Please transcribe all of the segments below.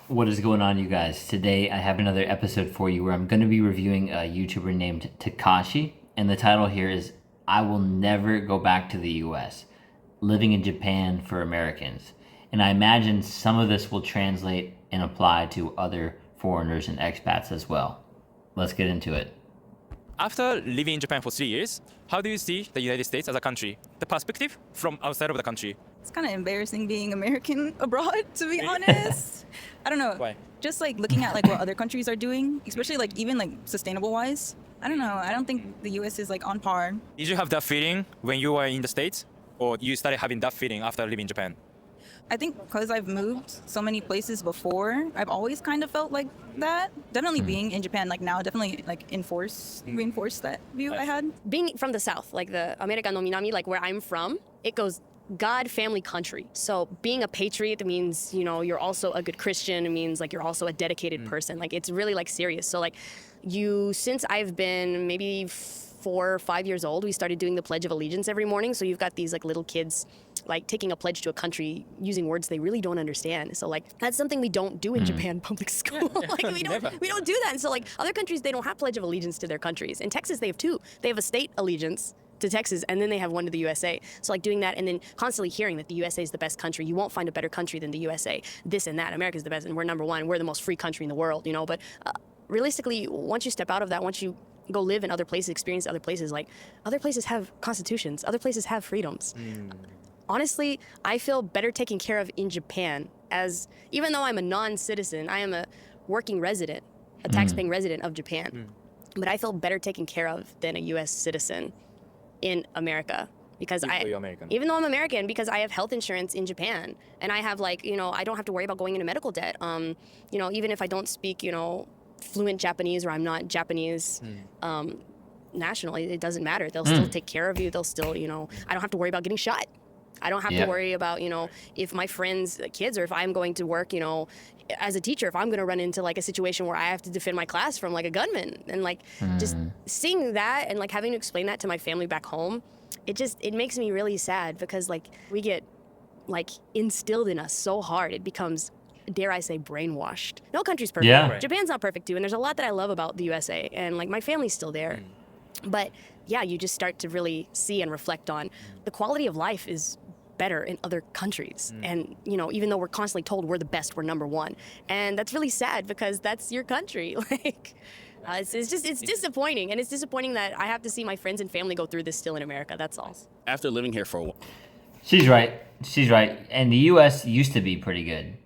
What is going on, you guys? Today I have another episode for you where I'm going to be reviewing a YouTuber named Takashi, and the title here is I Will Never Go Back to the US, Living in Japan for Americans. And I imagine some of this will translate and apply to other foreigners and expats as well. Let's get into it. After living in Japan for 3 years, how do you see the United States as a country? The perspective from outside of the country. It's kind of embarrassing being American abroad, to be honest. I don't know. Why? Just like looking at like what other countries are doing, especially like even like sustainable wise. I don't know. I don't think the US is like on par. Did you have that feeling when you were in the States? Or you started having that feeling after living in Japan? I think because I've moved so many places before, I've always kind of felt like that. Definitely being in Japan, like now, definitely like reinforced that view I had. Being from the South, like the America no Minami, like where I'm from, it goes God, family, country. So being a patriot means, you're also a good Christian. It means like you're also a dedicated person. Like it's really like serious. So like since I've been maybe 4 or 5 years old, we started doing the Pledge of Allegiance every morning. So you've got these like little kids like taking a pledge to a country using words they really don't understand. So like that's something we don't do in Japan public school. Like we don't do that. And so like other countries, they don't have Pledge of Allegiance to their countries. In Texas, they have two. They have a state allegiance to Texas, and then they have one to the USA. So like doing that and then constantly hearing that the USA is the best country. You won't find a better country than the USA. This and that. America's the best and we're number one. We're the most free country in the world, But realistically, once you step out of that, once you go live in other places, experience other places, like other places have constitutions, other places have freedoms. Honestly, I feel better taken care of in Japan as, even though I'm a non-citizen, I am a working resident, a tax-paying resident of Japan. But I feel better taken care of than a US citizen in America. Because even though I'm American, because I have health insurance in Japan, and I have like, I don't have to worry about going into medical debt. Even if I don't speak, fluent Japanese or I'm not Japanese national, it doesn't matter. They'll still take care of you. They'll still, I don't have to worry about getting shot. I don't have to worry about, if my friends' kids or if I'm going to work, as a teacher, if I'm going to run into like a situation where I have to defend my class from like a gunman and like just seeing that and like having to explain that to my family back home, it makes me really sad because like we get like instilled in us so hard. It becomes, dare I say, brainwashed. No country's perfect. Yeah. Right. Japan's not perfect too. And there's a lot that I love about the USA and like my family's still there. But yeah, you just start to really see and reflect on the quality of life is better in other countries. And, even though we're constantly told we're the best, we're number one. And that's really sad because that's your country. Like, it's disappointing. And it's disappointing that I have to see my friends and family go through this still in America. That's all. After living here for a while. She's right. And the US used to be pretty good.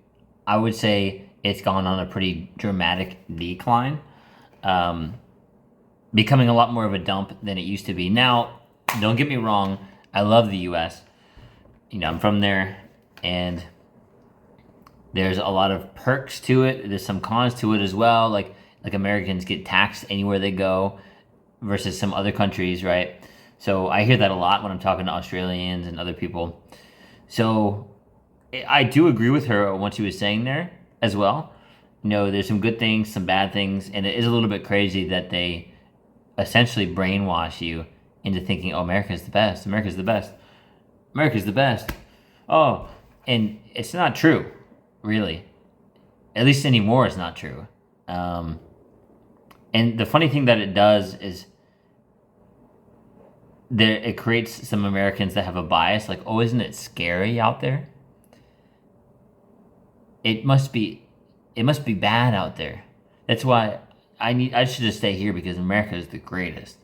I would say it's gone on a pretty dramatic decline, becoming a lot more of a dump than it used to be. Now, don't get me wrong, I love the US. I'm from there, and there's a lot of perks to it. There's some cons to it as well. Like Americans get taxed anywhere they go versus some other countries, right? So I hear that a lot when I'm talking to Australians and other people. So I do agree with her on what she was saying there as well. There's some good things, some bad things, and it is a little bit crazy that they essentially brainwash you into thinking, oh, America's the best, America's the best. America's the best. Oh, and it's not true, really. At least anymore, it's not true. And the funny thing that it does is it creates some Americans that have a bias, like, oh, isn't it scary out there? It must be bad out there. That's why I should just stay here because America is the greatest.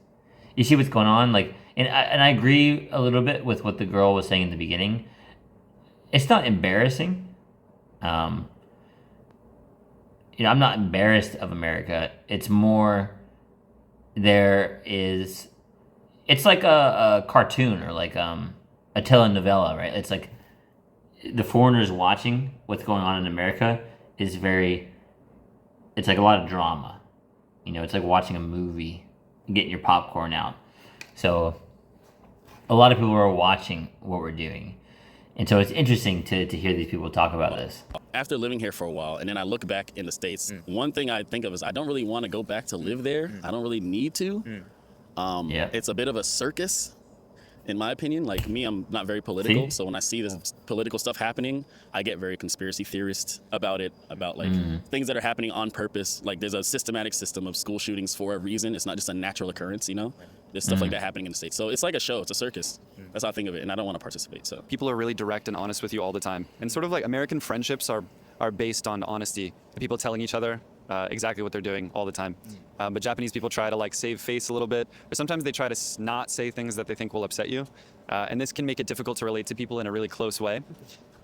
You see what's going on, like. And I agree a little bit with what the girl was saying in the beginning. It's not embarrassing. I'm not embarrassed of America. It's more it's like a cartoon or like a telenovela, right? It's like the foreigners watching what's going on in America it's like a lot of drama. It's like watching a movie, getting your popcorn out. So a lot of people are watching what we're doing. And so it's interesting to hear these people talk about this. After living here for a while, and then I look back in the States, one thing I think of is I don't really want to go back to live there. I don't really need to. It's a bit of a circus. in my opinion. Like me, I'm not very political, See? so when I see this political stuff happening, I get very conspiracy theorist about it, about like things that are happening on purpose. Like there's a systematic system of school shootings for a reason. It's not just a natural occurrence, you know? There's stuff like that happening in the States. So it's like a show, it's a circus. That's how I think of it, and I don't want to participate, so. People are really direct and honest with you all the time. And sort of like American friendships are based on honesty. People telling each other exactly what they're doing all the time. But Japanese people try to like save face a little bit, or sometimes they try to not say things that they think will upset you. And this can make it difficult to relate to people in a really close way.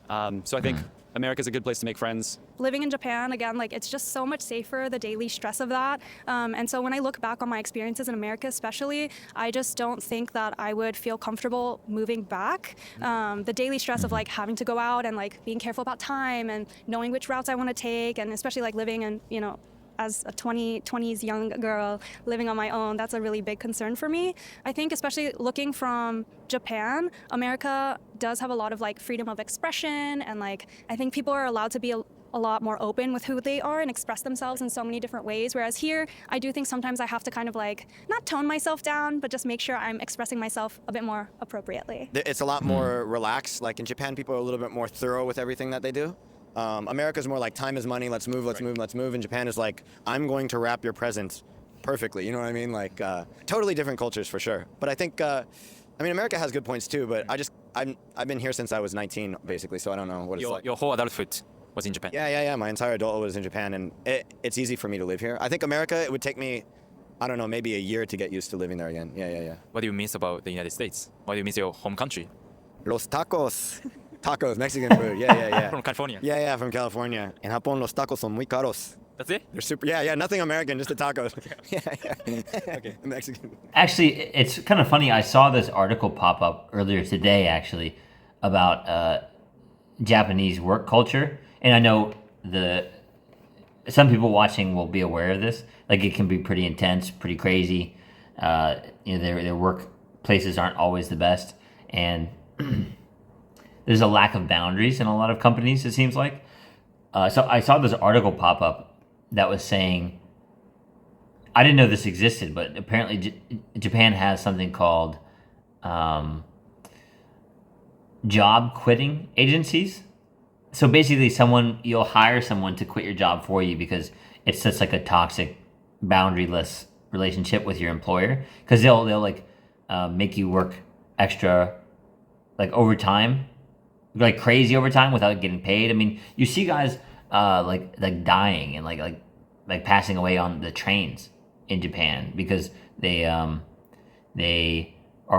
So I think America's a good place to make friends. Living in Japan, again, like it's just so much safer, the daily stress of that. And so when I look back on my experiences in America especially, I just don't think that I would feel comfortable moving back. The daily stress of like having to go out and like being careful about time and knowing which routes I want to take, and especially like living in, you know, as a 20s young girl living on my own, that's a really big concern for me. I think especially looking from Japan, America does have a lot of like freedom of expression, and like I think people are allowed to be a lot more open with who they are and express themselves in so many different ways. Whereas here, I do think sometimes I have to kind of like not tone myself down, but just make sure I'm expressing myself a bit more appropriately. It's a lot more relaxed. Like in Japan, people are a little bit more thorough with everything that they do. America's more like time is money, let's move, let's move, let's move. And Japan is like, I'm going to wrap your presents perfectly, you know what I mean? Like, totally different cultures for sure. But I think, I mean, America has good points too, but I've been here since I was 19, basically, so I don't know what it's like. Your whole adulthood was in Japan. Yeah, my entire adulthood was in Japan, and it's easy for me to live here. I think America, it would take me, I don't know, maybe a year to get used to living there again. Yeah. What do you miss about the United States? What do you miss your home country? Los tacos. Tacos, Mexican food. Yeah. From California. Yeah, from California. En Japón, los tacos son muy caros. That's it? They're super. Yeah, nothing American, just the tacos. Yeah. Okay. Mexican. Actually, it's kind of funny. I saw this article pop up earlier today, actually, about Japanese work culture, and I know some people watching will be aware of this. Like, it can be pretty intense, pretty crazy. You know, their workplaces aren't always the best, and there's a lack of boundaries in a lot of companies, it seems like. So I saw this article pop up that was saying, I didn't know this existed, but apparently Japan has something called job quitting agencies. So basically you'll hire someone to quit your job for you because it's such like a toxic, boundaryless relationship with your employer. Because they'll like make you work extra, like overtime, like crazy overtime without getting paid. I mean, you see guys like dying and like passing away on the trains in Japan because they are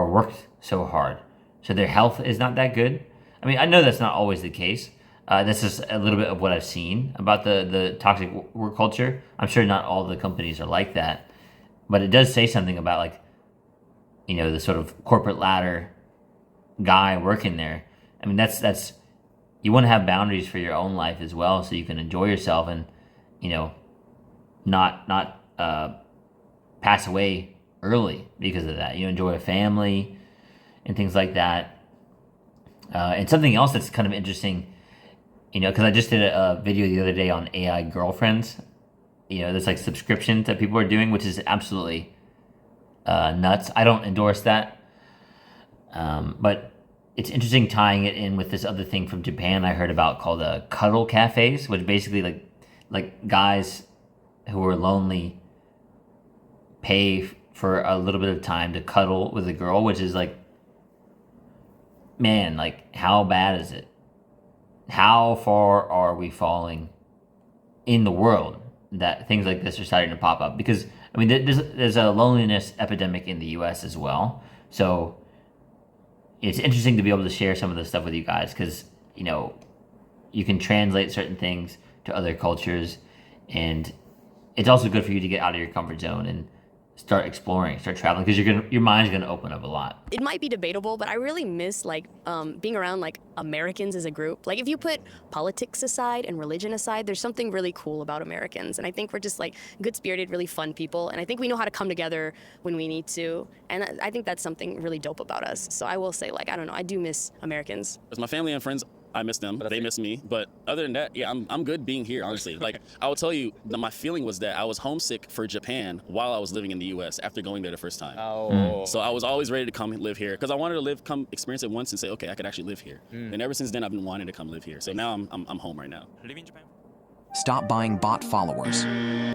worked so hard, so their health is not that good. I mean, I know that's not always the case. This is a little bit of what I've seen about the toxic work culture. I'm sure not all the companies are like that, but it does say something about, like, you know, the sort of corporate ladder guy working there. I mean, that's you want to have boundaries for your own life as well, so you can enjoy yourself and, you know, not pass away early because of that. You enjoy a family and things like that. And something else that's kind of interesting, you know, because I just did a video the other day on AI girlfriends. You know, there's like subscriptions that people are doing, which is absolutely nuts. I don't endorse that, but it's interesting tying it in with this other thing from Japan I heard about called cuddle cafes, which basically like guys who are lonely pay for a little bit of time to cuddle with a girl, which is like, man, like, how bad is it? How far are we falling in the world that things like this are starting to pop up? Because, I mean, there's a loneliness epidemic in the US as well. So it's interesting to be able to share some of this stuff with you guys because, you know, you can translate certain things to other cultures, and it's also good for you to get out of your comfort zone and start exploring, start traveling, because your mind's gonna open up a lot. It might be debatable, but I really miss being around like Americans as a group. Like, if you put politics aside and religion aside, there's something really cool about Americans, and I think we're just like good-spirited, really fun people, and I think we know how to come together when we need to, and I think that's something really dope about us. So I will say, like, I don't know, I do miss Americans. Because my family and friends I miss them. They miss me. But other than that, yeah, I'm good being here, honestly. Like, I will tell you, my feeling was that I was homesick for Japan while I was living in the U.S. after going there the first time. So I was always ready to come live here because I wanted to come experience it once and say, okay, I could actually live here. And ever since then, I've been wanting to come live here. So now I'm home right now. Live in Japan. Stop buying bot followers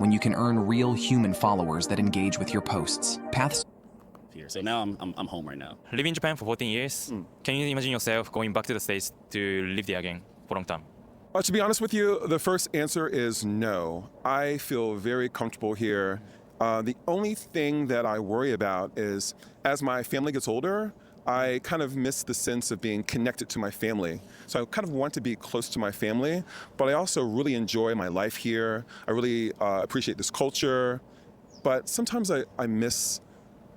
when you can earn real human followers that engage with your posts. Paths. Here. So now I'm home right now. Live in Japan for 14 years. Can you imagine yourself going back to the States to live there again for a long time? To be honest with you, the first answer is no. I feel very comfortable here. The only thing that I worry about is as my family gets older, I kind of miss the sense of being connected to my family. So I kind of want to be close to my family, but I also really enjoy my life here. I really appreciate this culture, but sometimes I miss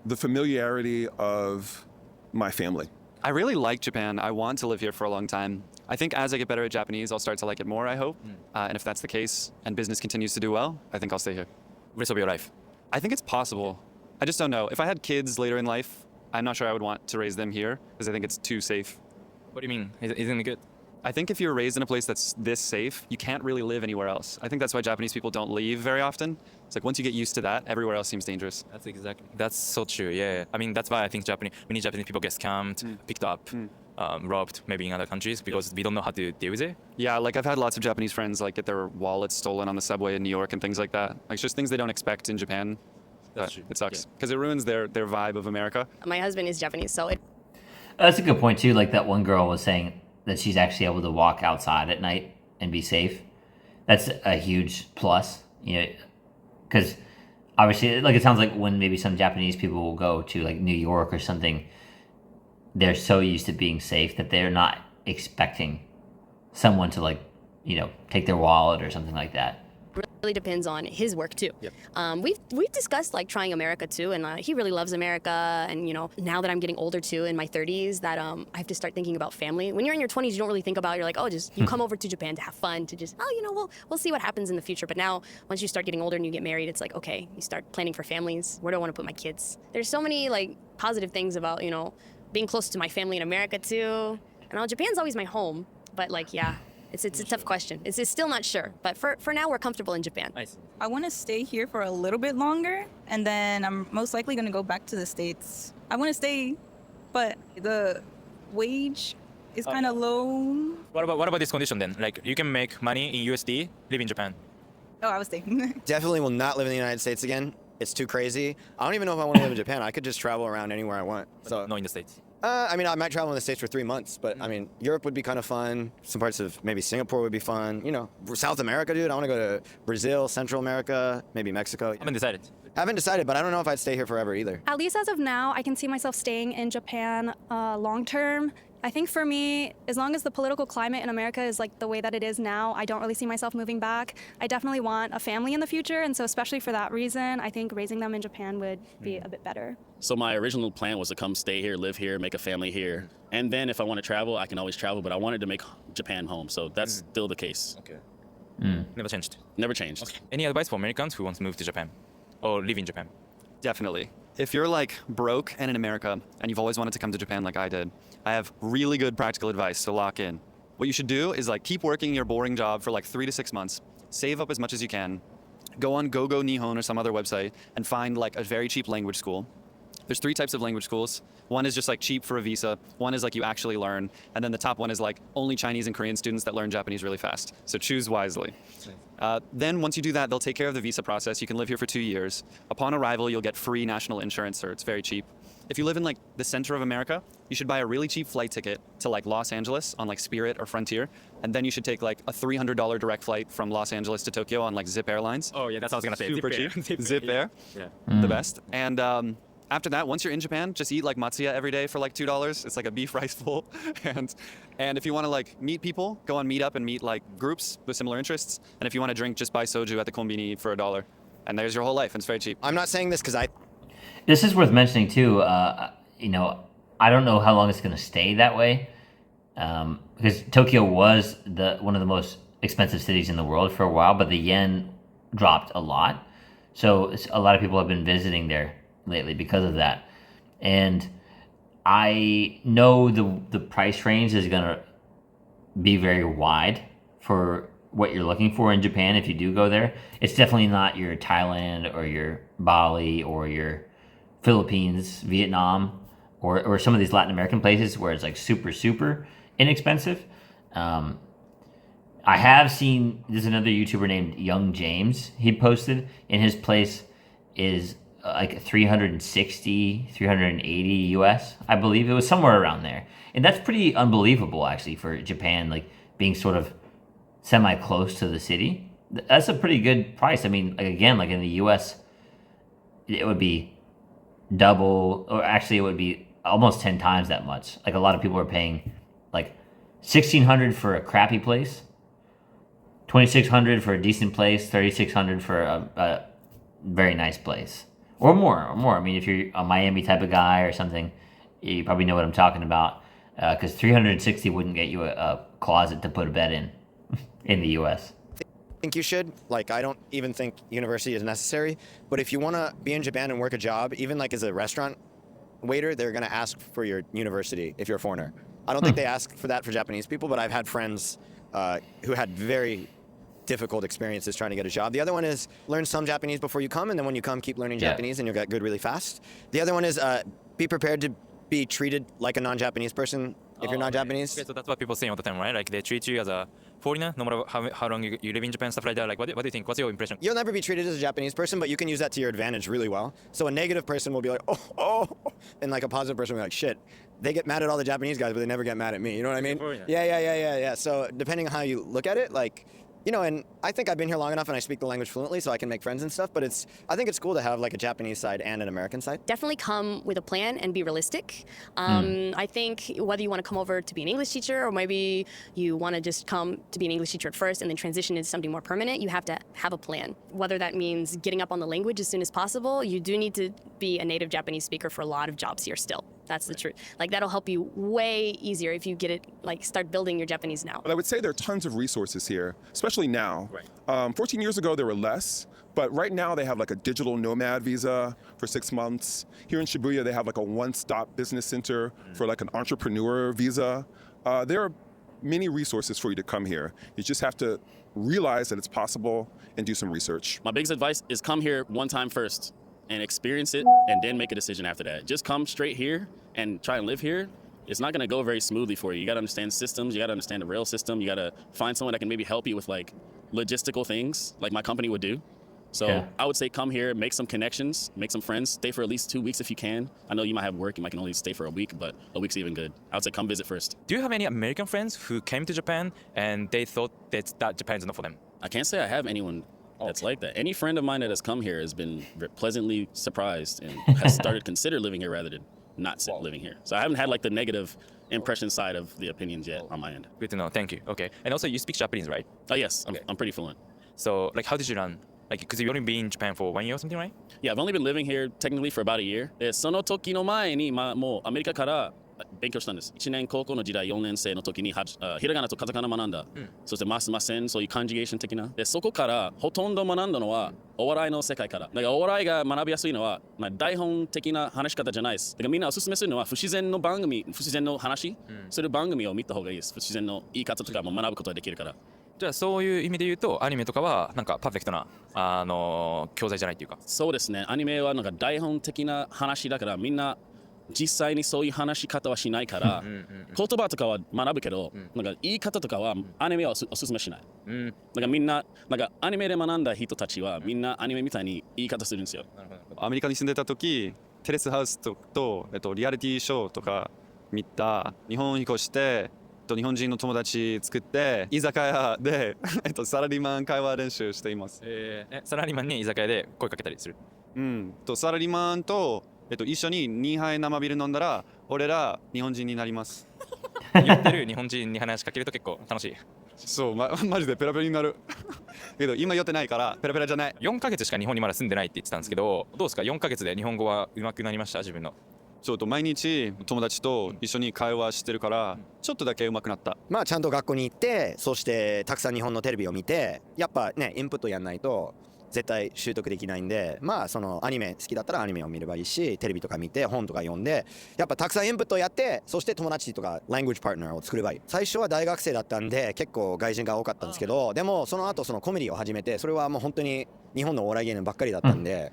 the familiarity of my family. I really like Japan. I want to live here for a long time. I think as I get better at Japanese, I'll start to like it more, I hope. And if that's the case and business continues to do well, I think I'll stay here. Rest of your life. I think it's possible. I just don't know. If I had kids later in life, I'm not sure I would want to raise them here because I think it's too safe. What do you mean? Isn't it good? I think if you're raised in a place that's this safe, you can't really live anywhere else. I think that's why Japanese people don't leave very often. It's like once you get used to that, everywhere else seems dangerous. That's so true. Yeah. I mean, that's why I think many Japanese people get scammed, picked up, robbed, maybe in other countries because we don't know how to deal with it. Yeah, like I've had lots of Japanese friends like get their wallets stolen on the subway in New York and things like that. Like it's just things they don't expect in Japan. But it sucks because it ruins their vibe of America. My husband is Japanese, so That's a good point too. Like that one girl was saying that she's actually able to walk outside at night and be safe. That's a huge plus, because obviously, like it sounds like when maybe some Japanese people will go to like New York or something, they're so used to being safe that they're not expecting someone to take their wallet or something like that. really depends on his work too. Yep. We've discussed like trying America too, and he really loves America. And now that I'm getting older too, in my 30s, that I have to start thinking about family. When you're in your 20s, you don't really think about. You're like, oh, just you come over to Japan to have fun, to just we'll see what happens in the future. But now, once you start getting older and you get married, it's like, okay, you start planning for families. Where do I want to put my kids? There's so many like positive things about being close to my family in America too. And Japan's always my home, but like It's a tough question. It's still not sure, but for now we're comfortable in Japan. I want to stay here for a little bit longer, and then I'm most likely going to go back to the States. I want to stay, but the wage is kind of low. What about this condition then? Like you can make money in USD, live in Japan. Oh, I was staying. Definitely will not live in the United States again. It's too crazy. I don't even know if I want to live in Japan. I could just travel around anywhere I want. So Not in the States. I might travel in the States for 3 months, but Europe would be kind of fun. Some parts of maybe Singapore would be fun. South America, dude. I want to go to Brazil, Central America, maybe Mexico. I haven't decided. Haven't decided, but I don't know if I'd stay here forever either. At least as of now, I can see myself staying in Japan long term. I think for me, as long as the political climate in America is like the way that it is now, I don't really see myself moving back. I definitely want a family in the future, and so especially for that reason, I think raising them in Japan would be a bit better. So my original plan was to come stay here, live here, make a family here. And then if I want to travel, I can always travel, but I wanted to make Japan home. So that's still the case. Okay. Never changed. Never changed. Okay. Any advice for Americans who want to move to Japan or live in Japan? Definitely. If you're like broke and in America and you've always wanted to come to Japan like I did, I have really good practical advice to lock in. What you should do is like keep working your boring job for like 3 to 6 months, save up as much as you can, go on GoGo Nihon or some other website and find like a very cheap language school. There's 3 types of language schools. One is just like cheap for a visa. One is like you actually learn. And then the top one is like only Chinese and Korean students that learn Japanese really fast. So choose wisely. Then once you do that, they'll take care of the visa process. You can live here for 2 years. Upon arrival, you'll get free national insurance, or it's very cheap. If you live in like the center of America, you should buy a really cheap flight ticket to like Los Angeles on like Spirit or Frontier. And then you should take like a $300 direct flight from Los Angeles to Tokyo on like Zip Airlines. Oh yeah, that's what I was gonna say. Super cheap. Zip Air. Yeah. The best. And after that, once you're in Japan, just eat like matsuya every day for like $2. It's like a beef rice bowl. And if you want to like meet people, go on Meetup and meet like groups with similar interests. And if you want to drink, just buy soju at the konbini for $1. And there's your whole life, and it's very cheap. I'm not saying this because This is worth mentioning too. I don't know how long it's going to stay that way, because Tokyo was one of the most expensive cities in the world for a while, but the yen dropped a lot, so a lot of people have been visiting there lately because of that. And I know the price range is going to be very wide for what you're looking for in Japan if you do go there. It's definitely not your Thailand or your Bali or your Philippines, Vietnam, or some of these Latin American places where it's like super, super inexpensive. I have seen, there's another YouTuber named Young James. He posted, and his place is like 360, 380 US, I believe. It was somewhere around there. And that's pretty unbelievable, actually, for Japan, like being sort of semi-close to the city. That's a pretty good price. I mean, like, again, like in the US, it would be double, or actually it would be almost 10 times that much. Like a lot of people are paying like $1,600 for a crappy place, $2,600 for a decent place, $3,600 for a very nice place, or more. I mean, if you're a Miami type of guy or something, you probably know what I'm talking about, because $360 wouldn't get you a closet to put a bed in the US. I think you should. Like, I don't even think university is necessary. But if you want to be in Japan and work a job, even like as a restaurant waiter, they're going to ask for your university if you're a foreigner. I don't think they ask for that for Japanese people, but I've had friends who had very difficult experiences trying to get a job. The other one is learn some Japanese before you come, and then when you come, keep learning Japanese, and you'll get good really fast. The other one is be prepared to be treated like a non-Japanese person if you're not Japanese. Okay, so that's what people say all the time, right? Like they treat you as a foreigner, no matter how long you live in Japan, stuff like that. Like, what do you think? What's your impression? You'll never be treated as a Japanese person, but you can use that to your advantage really well. So a negative person will be like, oh, and like a positive person will be like, shit. They get mad at all the Japanese guys, but they never get mad at me. You know what I mean? Yeah. So depending on how you look at it, like, you know, and I think I've been here long enough and I speak the language fluently, so I can make friends and stuff, but I think it's cool to have like a Japanese side and an American side. Definitely come with a plan and be realistic. I think whether you want to come over to be an English teacher or maybe you want to just come to be an English teacher at first and then transition into something more permanent, you have to have a plan. Whether that means getting up on the language as soon as possible, you do need to be a native Japanese speaker for a lot of jobs here still. That's the truth. Like, that'll help you way easier if you get it, like, start building your Japanese now. But I would say there are tons of resources here, especially now. 14 years ago, there were less, but right now they have like a digital nomad visa for 6 months. Here in Shibuya, they have like a one-stop business center for like an entrepreneur visa. There are many resources for you to come here. You just have to realize that it's possible and do some research. My biggest advice is come here one time first and experience it and then make a decision after that. Just come straight here and try and live here. It's not gonna go very smoothly for you. You gotta understand systems, you gotta understand the rail system, you gotta find someone that can maybe help you with like logistical things like my company would do. So I would say come here, make some connections, make some friends, stay for at least 2 weeks if you can. I know you might have work, you might can only stay for a week, but a week's even good. I would say come visit first. Do you have any American friends who came to Japan and they thought that Japan is not for them? I can't say I have anyone that's like that. Any friend of mine that has come here has been pleasantly surprised and has started consider living here rather than not living here. So I haven't had like the negative impression side of the opinions yet on my end. Good to know. Thank you. Okay. And also, you speak Japanese, right? Oh yes, I'm pretty fluent. So, like, how did you learn? Like, because you've only been in Japan for 1 year or something, right? Yeah, I've only been living here technically for about a year. で、その時の前に、もうアメリカから勉強したんです。1年高校の時代4年生の時にひらがなとカタカナ学んだ。そしてますません、そういうカンジュゲーション的な。で、そこからほとんど学んだのはお笑いの世界から。だからお笑いが学びやすいのは、台本的な話し方じゃないです。だからみんなおすすめするのは不自然の番組、不自然の話する番組を見た方がいいです。不自然の言い方とかも学ぶことができるから。じゃあそういう意味で言うとアニメとかはなんかパーフェクトな教材じゃないっていうか。そうですね。アニメはなんか台本的な話だからみんな実際にそういう話し方はしないから言葉とかは学ぶけど、なんか言い方とかはアニメはおすすめしない。だからみんななんかアニメで学んだ人たちはみんなアニメみたいに言い方するんですよ。アメリカに住んでた時テレスハウスとリアリティショーとか見た。日本に越して日本人の友達作って居酒屋でサラリーマン会話練習しています。サラリーマンに居酒屋で声かけたりする。サラリーマンと一緒に2杯生ビール飲んだら俺ら日本人になります。言ってる日本人に話しかけると結構楽しい。そう、マジでペラペラになる。けど今酔ってないからペラペラじゃない。4ヶ月しか日本にまだ住んでないって言ってたんですけど、どうですか4ヶ月で日本語は上手くなりました自分の？ちょっと毎日友達と一緒に会話してるからちょっとだけ上手くなった。まあちゃんと学校に行って、そしてたくさん日本のテレビを見て、やっぱねインプットやんないと絶対習得できないんで、まあそのアニメ好きだったらアニメを見ればいいし、テレビとか見て本とか読んで、やっぱたくさんインプットをやって、そして友達とか language partner を作ればいい。最初は大学生だったんで結構外人が多かったんですけど、でもその後そのコメディを始めて、それはもう本当に日本のお笑い芸人ばっかりだったんで、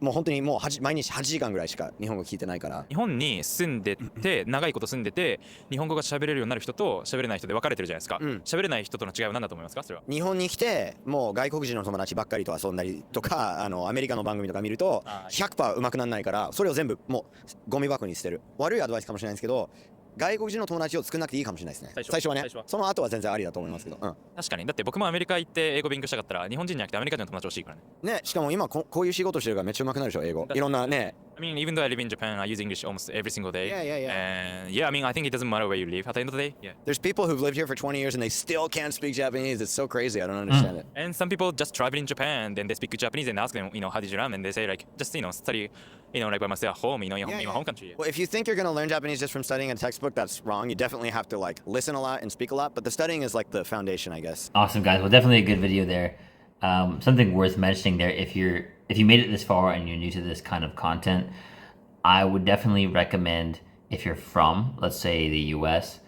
もう本当にもう毎日8時間ぐらいしか日本語聞いてないから。日本に住んでて長いこと住んでて日本語が喋れるようになる人と喋れない人で分かれてるじゃないですか。喋れない人との違いは何だと思いますか？それは。日本に来てもう外国人の友達ばっかりと遊んだりとか、アメリカの番組とか見ると 100% 上手くならないから、それを全部もうゴミ箱に捨てる。悪いアドバイスかもしれないんですけど、外国人の友達を作らなくていいかもしれないですね。最初はね。その後は全然ありだと思いますけど。確かに。だって僕もアメリカ行って英語勉強したかったら日本人じゃなくてアメリカ人の友達欲しいからね。ね、しかも今こういう仕事してるからめっちゃ上手くなるでしょ、英語。いろんなね。I mean, even though I live in Japan, I use English almost every single day. Yeah. And yeah, I mean, I think it doesn't matter where you live at the end of the day. Yeah. There's people who've lived here for 20 years and they still can't speak Japanese. It's so crazy. I don't understand it. And some people just travel in Japan, then they speak Japanese and ask them, how did you learn? And they say like, just study, like by myself at home, in my home country. Well, if you think you're gonna learn Japanese just from studying a textbook, that's wrong. You definitely have to like listen a lot and speak a lot. But the studying is like the foundation, I guess. Awesome, guys. Well, definitely a good video there. Something worth mentioning there, if you made it this far and you're new to this kind of content, I would definitely recommend, if you're from, let's say, the US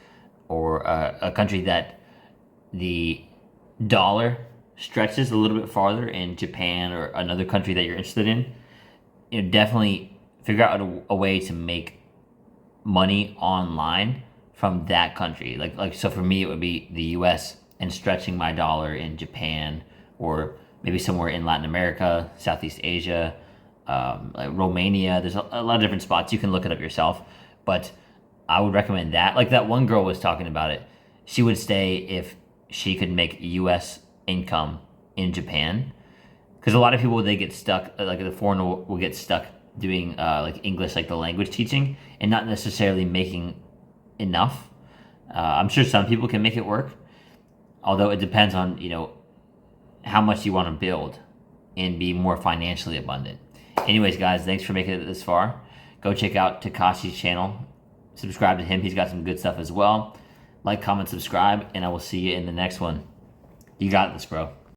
or a country that the dollar stretches a little bit farther, in Japan or another country that you're interested in, definitely figure out a way to make money online from that country. Like so for me, it would be the US and stretching my dollar in Japan, or maybe somewhere in Latin America, Southeast Asia, like Romania. There's a lot of different spots. You can look it up yourself, but I would recommend that. Like that one girl was talking about it. She would stay if she could make US income in Japan, because a lot of people, they get stuck, like the foreigner will get stuck doing like English, like the language teaching, and not necessarily making enough. I'm sure some people can make it work, although it depends on how much you want to build and be more financially abundant. Anyways, guys, thanks for making it this far. Go check out Takashi's channel. Subscribe to him. He's got some good stuff as well. Like, comment, subscribe, and I will see you in the next one. You got this, bro.